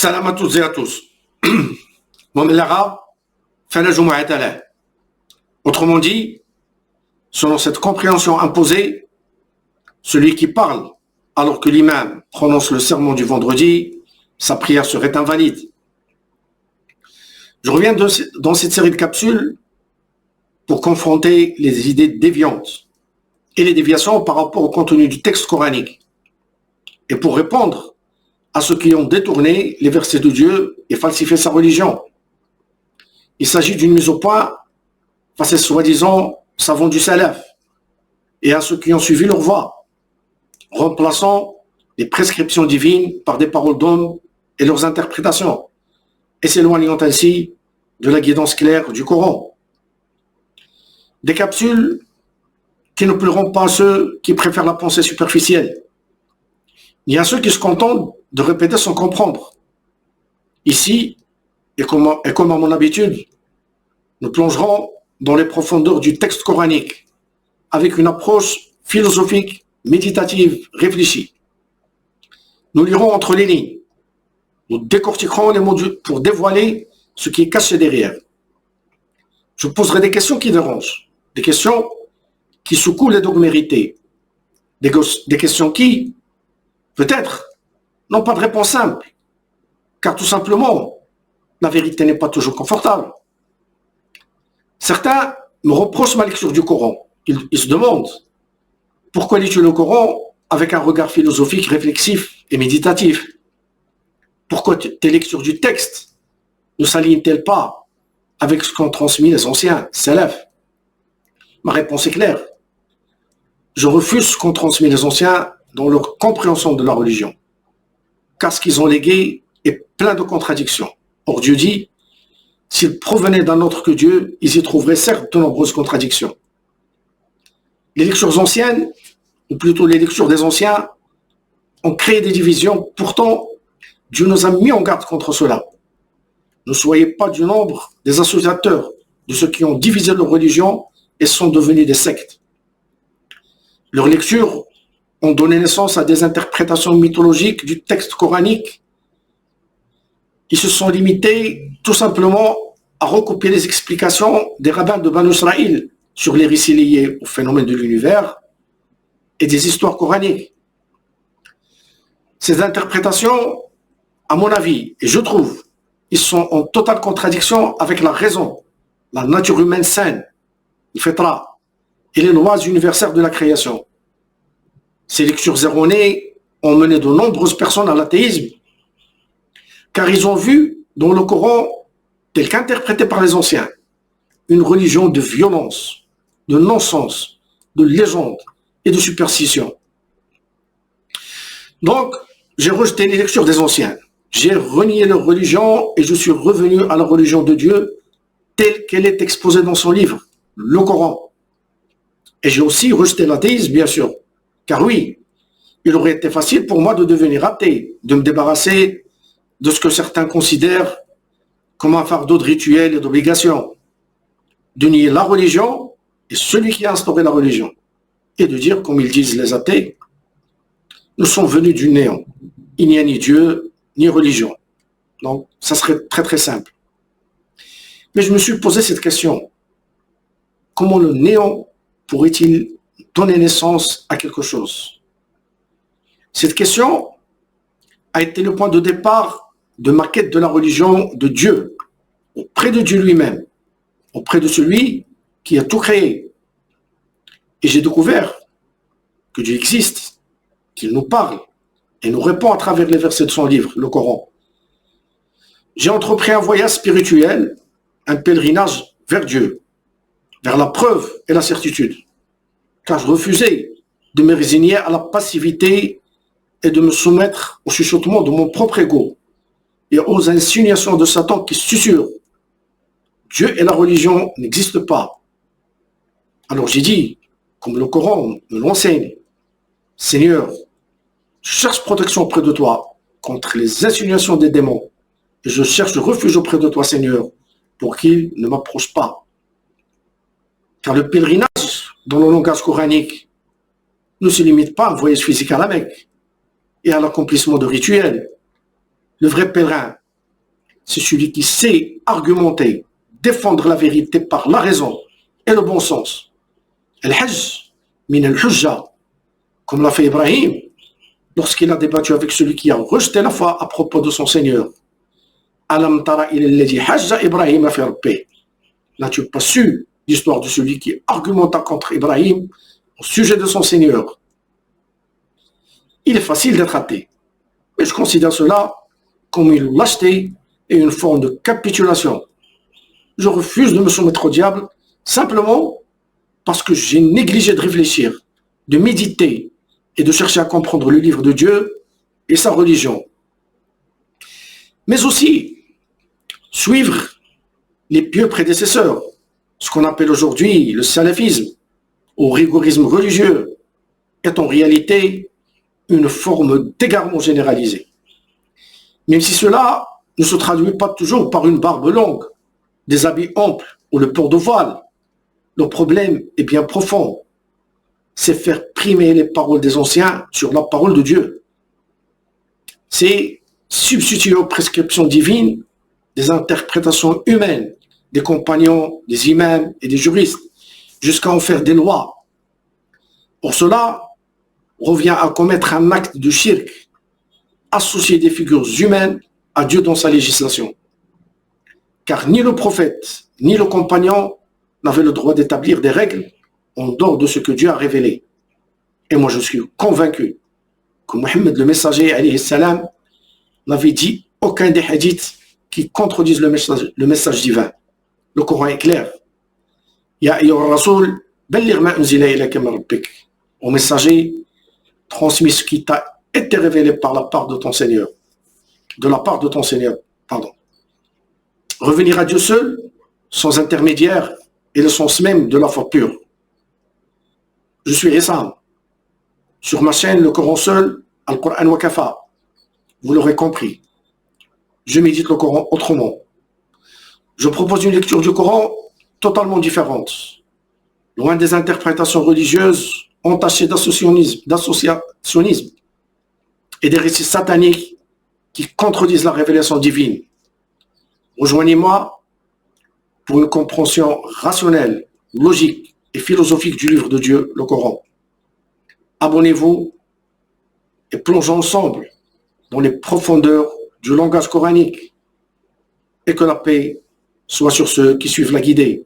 Salam à toutes et à tous. ومن العرب فلا جمعة له. Autrement dit, selon cette compréhension imposée, celui qui parle alors que l'imam prononce le sermon du vendredi, sa prière serait invalide. Je reviens dans cette série de capsules pour confronter les idées déviantes et les déviations par rapport au contenu du texte coranique et pour répondre à ceux qui ont détourné les versets de Dieu et falsifié sa religion. Il s'agit d'une mise au point face à ces soi-disant savants du salaf et à ceux qui ont suivi leur voie, remplaçant les prescriptions divines par des paroles d'hommes et leurs interprétations, et s'éloignant ainsi de la guidance claire du Coran. Des capsules qui ne plairont pas à ceux qui préfèrent la pensée superficielle, ni à ceux qui se contentent de répéter sans comprendre. Ici, et comme à mon habitude, nous plongerons dans les profondeurs du texte coranique avec une approche philosophique, méditative, réfléchie. Nous lirons entre les lignes. Nous décortiquerons les mots pour dévoiler ce qui est caché derrière. Je poserai des questions qui dérangent, des questions qui secouent les dogmes hérités, des questions qui, peut-être, n'ont pas de réponse simple, car tout simplement, la vérité n'est pas toujours confortable. Certains me reprochent ma lecture du Coran. Ils se demandent pourquoi lis-tu le Coran avec un regard philosophique, réflexif et méditatif? Pourquoi tes lectures du texte ne s'alignent-elles pas avec ce qu'ont transmis les anciens, salaf? Ma réponse est claire. Je refuse ce qu'ont transmis les anciens dans leur compréhension de la religion, car ce qu'ils ont légué est plein de contradictions. Or, Dieu dit, s'ils provenaient d'un autre que Dieu, ils y trouveraient certes de nombreuses contradictions. Les lectures anciennes, ou plutôt les lectures des anciens, ont créé des divisions. Pourtant, Dieu nous a mis en garde contre cela. Ne soyez pas du nombre des associateurs de ceux qui ont divisé leur religion et sont devenus des sectes. Leurs lectures ont donné naissance à des interprétations mythologiques du texte coranique. Ils se sont limités tout simplement à recopier les explications des rabbins de Banu Israël sur les récits liés au phénomène de l'univers et des histoires coraniques. Ces interprétations, à mon avis, et je trouve, ils sont en totale contradiction avec la raison, la nature humaine saine, le fitra, et les lois universelles de la création. Ces lectures erronées ont mené de nombreuses personnes à l'athéisme, car ils ont vu dans le Coran, tel qu'interprété par les anciens, une religion de violence, de non-sens, de légende et de superstition. Donc, j'ai rejeté les lectures des anciens, j'ai renié leur religion et je suis revenu à la religion de Dieu telle qu'elle est exposée dans son livre, le Coran. Et j'ai aussi rejeté l'athéisme, bien sûr, car oui, il aurait été facile pour moi de devenir athée, de me débarrasser de ce que certains considèrent comme un fardeau de rituel et d'obligation, de nier la religion et celui qui a instauré la religion, et de dire, comme ils disent les athées, nous sommes venus du néant. Il n'y a ni Dieu, ni religion. Donc, ça serait très très simple. Mais je me suis posé cette question. Comment le néant pourrait-il donner naissance à quelque chose? Cette question a été le point de départ de ma quête de la religion de Dieu, auprès de Dieu lui-même, auprès de celui qui a tout créé. Et j'ai découvert que Dieu existe, qu'il nous parle et nous répond à travers les versets de son livre, le Coran. J'ai entrepris un voyage spirituel, un pèlerinage vers Dieu, vers la preuve et la certitude, car je refusais de me résigner à la passivité et de me soumettre au chuchotement de mon propre ego et aux insinuations de Satan qui susurrent. Dieu et la religion n'existent pas. Alors j'ai dit, comme le Coran me l'enseigne, Seigneur, je cherche protection auprès de toi contre les insinuations des démons et je cherche refuge auprès de toi, Seigneur, pour qu'ils ne m'approchent pas. Car le pèlerinage, dans le langage coranique, ne se limite pas à un voyage physique à la Mecque et à l'accomplissement de rituels. Le vrai pèlerin, c'est celui qui sait argumenter, défendre la vérité par la raison et le bon sens. Al-Hajj, min al-Hujja, comme l'a fait Ibrahim, lorsqu'il a débattu avec celui qui a rejeté la foi à propos de son Seigneur. Alam tara ila alladhi hajja Ibrahim fi rabbih. N'as-tu pas su l'histoire de celui qui argumenta contre Ibrahim au sujet de son Seigneur? Il est facile d'être athée, mais je considère cela comme une lâcheté et une forme de capitulation. Je refuse de me soumettre au diable simplement parce que j'ai négligé de réfléchir, de méditer et de chercher à comprendre le livre de Dieu et sa religion. Mais aussi suivre les pieux prédécesseurs, ce qu'on appelle aujourd'hui le salafisme ou rigorisme religieux, est en réalité une forme d'égarement généralisé. Même si cela ne se traduit pas toujours par une barbe longue, des habits amples ou le port de voile, le problème est bien profond. C'est faire primer les paroles des anciens sur la parole de Dieu. C'est substituer aux prescriptions divines des interprétations humaines, des compagnons, des imams et des juristes, jusqu'à en faire des lois. Pour cela, revient à commettre un acte de shirk, associer des figures humaines à Dieu dans sa législation. Car ni le prophète, ni le compagnon n'avaient le droit d'établir des règles en dehors de ce que Dieu a révélé. Et moi je suis convaincu que Mohammed le messager alayhi salam n'avait dit aucun des hadiths qui contredisent le message divin. Le Coran est clair. Ya ayyuha rasoul, balligh ma unzila ilayka min rabbik. Au messager, transmis ce qui t'a été révélé par la part de ton Seigneur. De la part de ton Seigneur, pardon. Revenir à Dieu seul, sans intermédiaire, est le sens même de la foi pure. Je suis Issam. Sur ma chaîne, le Coran seul, Al-Qur'an wa Kafa. Vous l'aurez compris. Je médite le Coran autrement. Je propose une lecture du Coran totalement différente. Loin des interprétations religieuses entachées d'associationnisme et des récits sataniques qui contredisent la révélation divine. Rejoignez-moi pour une compréhension rationnelle, logique et philosophique du livre de Dieu, le Coran. Abonnez-vous et plongeons ensemble dans les profondeurs du langage coranique. Et que la paix soit sur ceux qui suivent la guidée.